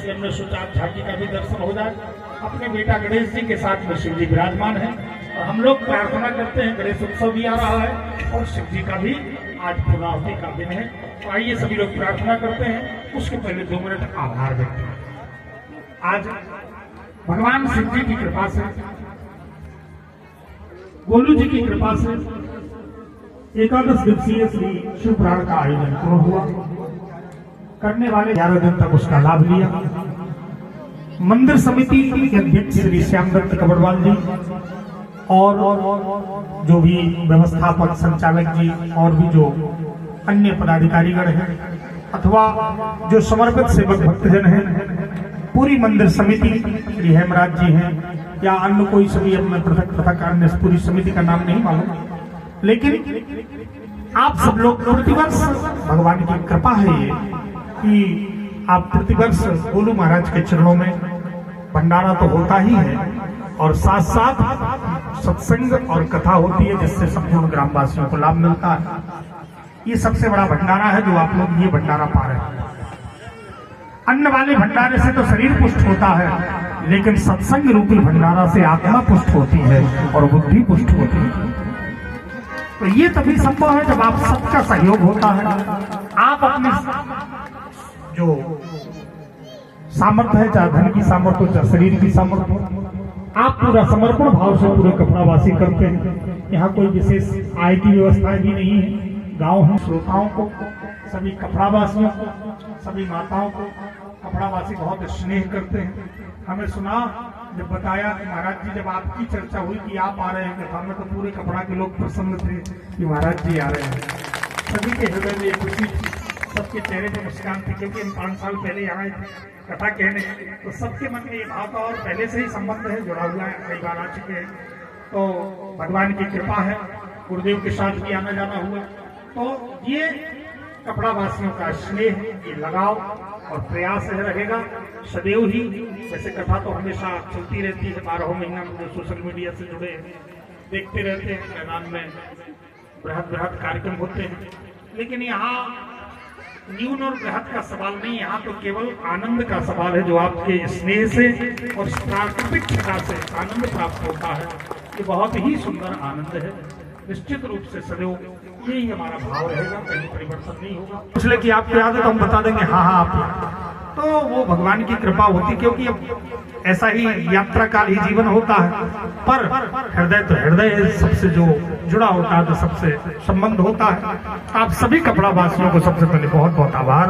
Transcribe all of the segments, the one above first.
इसलिए हमने सोचा आप झांकी का भी दर्शन हो जाए। अपने बेटा गणेश जी के साथ में शिव जी विराजमान है और हम लोग प्रार्थना करते हैं, गणेश उत्सव भी आ रहा है और शिव जी का भी आज पूर्णाहुति का दिन है। तो आइए सभी लोग प्रार्थना करते हैं। उसके पहले 2 मिनट आभार व्यक्त करें। आज भगवान शिव जी की कृपा से, गोलू जी की कृपा से 11 दिवसीय श्री शिव पुराण का आयोजन पूर्ण हुआ। करने वाले 11 दिन तक उसका लाभ लिया। मंदिर समिति के अध्यक्ष श्री श्याम दत्त कबरवाल जी और जो भी व्यवस्थापक संचालक जी और भी जो अन्य पदाधिकारीगण हैं अथवा जो समर्पित सेवक भक्तजन हैं, पूरी मंदिर समिति, श्री हेमराज जी हैं या अन्य कोई सभी, अब मैं पृथक अन्य पूरी समिति का नाम नहीं मालूम, लेकिन आप सब लोग प्रतिवर्ष, भगवान की कृपा है ये कि आप प्रतिवर्ष गोलू महाराज के चरणों में भंडारा तो होता ही है और साथ साथ सत्संग और कथा होती है जिससे संपूर्ण ग्रामवासियों को लाभ मिलता है। ये सबसे बड़ा भंडारा है जो आप लोग ये भंडारा पा रहे हैं। अन्न वाले भंडारे से तो शरीर पुष्ट होता है, लेकिन सत्संग रूपी भंडारा से आत्मा पुष्ट होती है और बुद्धि पुष्ट होती है। तो ये तभी संभव है जब आप सबका सहयोग होता है। आप अपने जो सामर्थ्य है, चाहे धन की सामर्थ्य हो चाहे शरीर की सामर्थ्य हो, आप पूरा समर्पण भाव से पूरे कपड़ावासी करते हैं। यहाँ कोई विशेष आय की व्यवस्था भी नहीं है। गांव है, श्रोताओं को, सभी कपड़ावासियों को, सभी माताओं को कपड़ावासी बहुत स्नेह करते हैं। हमें सुना जब बताया कि महाराज जी, जब आपकी चर्चा हुई कि आप आ रहे हैं कथा में, तो पूरे कपड़ा के लोग प्रसन्न थे कि महाराज जी आ रहे हैं। सभी के हृदय में खुशी थी, सबके चेहरे पर मुस्कान थी, क्योंकि हम 5 साल पहले आए थे कथा कहने, तो सबके मन में ये भाव था और पहले से ही संबंध है, जुड़ा हुआ है, कई बार आ चुके हैं। तो भगवान की कृपा है, गुरुदेव के साथ भी आना जाना हुआ। तो ये कपड़ावासियों का स्नेह, ये लगाव और प्रयास रहेगा सदैव ही। वैसे कथा तो हमेशा चलती रहती है, 12 महीना में सोशल मीडिया से जुड़े देखते रहते हैं, मैदान में बृहद कार्यक्रम होते हैं। लेकिन यहाँ न्यून और बृहद का सवाल नहीं, यहाँ तो केवल आनंद का सवाल है, जो आपके स्नेह से और प्राकृतिक छटा से आनंद प्राप्त होता है। ये बहुत ही सुंदर आनंद है। निश्चित रूप से सदैव यही हमारा भाव रहेगा, कहीं परिवर्तन नहीं होगा। इसलिए कि आपको याद है तो हम बता देंगे हाँ आप, तो वो भगवान की कृपा होती, क्योंकि अब ऐसा ही यात्रा काल ही जीवन होता है। पर हृदय तो हृदय सबसे जो जुड़ा होता है, तो सबसे संबंध होता है। आप सभी कपड़ावासियों को सबसे पहले बहुत बहुत आभार,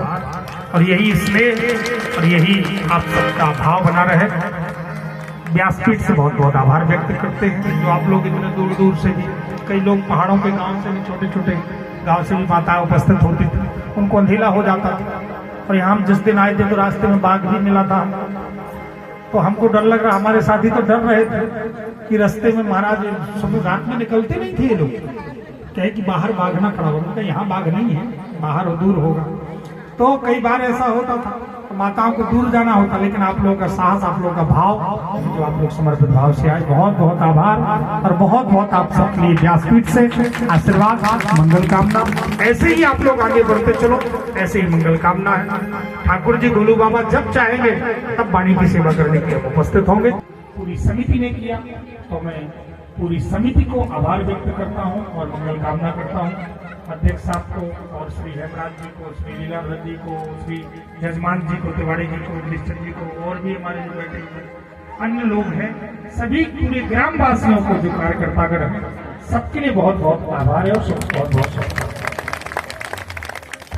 और यही स्नेह और यही आप सबका भाव बना रहे। व्यासपीठ से बहुत बहुत आभार व्यक्त करते हैं, जो आप लोग इतने दूर दूर से भी, कई लोग पहाड़ों के गांव से भी, छोटे छोटे गांव से भी माताएं उपस्थित होती थी, उनको अंधेला हो जाता था। और यहाँ हम जिस दिन आए थे तो रास्ते में बाघ भी मिला था, तो हमको डर लग रहा, हमारे साथी तो डर रहे थे कि रास्ते में महाराज सुबह रात में निकलते नहीं थे ये लोग, कहे कि बाहर बाघ ना खड़ा होगा, यहाँ बाघ नहीं है, बाहर दूर होगा। तो कई बार ऐसा होता था, तो माताओं को दूर जाना होता, लेकिन आप लोगों का साहस, आप लोगों का भाव, जो आप लोग समर्पित भाव से आए, बहुत बहुत आभार। और बहुत बहुत आप सबके लिए व्यासपीठ से आशीर्वाद, मंगल कामना। ऐसे ही आप लोग आगे बढ़ते चलो, ऐसे ही मंगल कामना है। ठाकुर जी गोलू बाबा जब चाहेंगे तब वाणी की सेवा करने के लिए उपस्थित होंगे। पूरी समिति ने किया, तो मैं पूरी समिति को आभार व्यक्त करता हूँ और मंगल कामना करता हूँ। अध्यक्ष साहब को और श्री हेमराज जी को, श्री लीलाधर जी को, श्री जजमान जी को, तिवारी जी को, निश्चल जी को, और भी हमारे जो बैठे हुए अन्य लोग हैं, सभी पूरे ग्रामवासियों को, जो कार्यकर्तागण हैं, सबके लिए बहुत बहुत आभार है और बहुत बहुत शुभकामनाएं।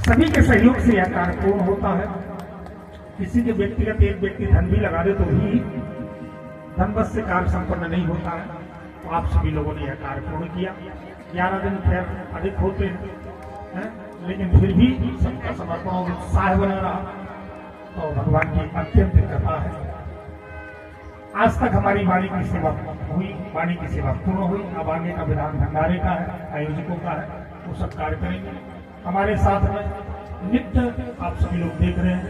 सभी के सहयोग से यह कार्य पूर्ण होता है। किसी के व्यक्तिगत एक व्यक्ति धन भी लगा दे तो भी धन बस से कार्य संपन्न नहीं होता है। तो आप सभी लोगों ने यह कार्य पूर्ण किया। 11 दिन खैर अधिक होते हैं, लेकिन फिर भी सबका समर्पण और उत्साह बना रहा, तो भगवान की अत्यंत कृपा है। आज तक हमारी वाणी की सेवा हुई, वाणी की सेवा पूर्ण हुई। अब आगे का विधान भंडारे का है, आयोजकों का है, वो सब कार्य करेंगे। हमारे साथ में नित्य आप सभी लोग देख रहे हैं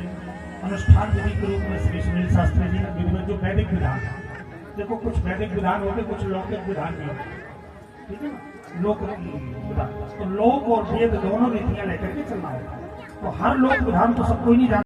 अनुष्ठान विधि के रूप में श्री सुनील शास्त्री जी विधिवत, जो वैदिक विधान, देखो कुछ वैदिक विधान होते, कुछ लौकिक विधान भी होते, ठीक है ना। लोक विधान, तो लोक और वेद दोनों रीतियां लेकर के चलना होता है। तो हर लोक विधान तो सब कोई नहीं जानता।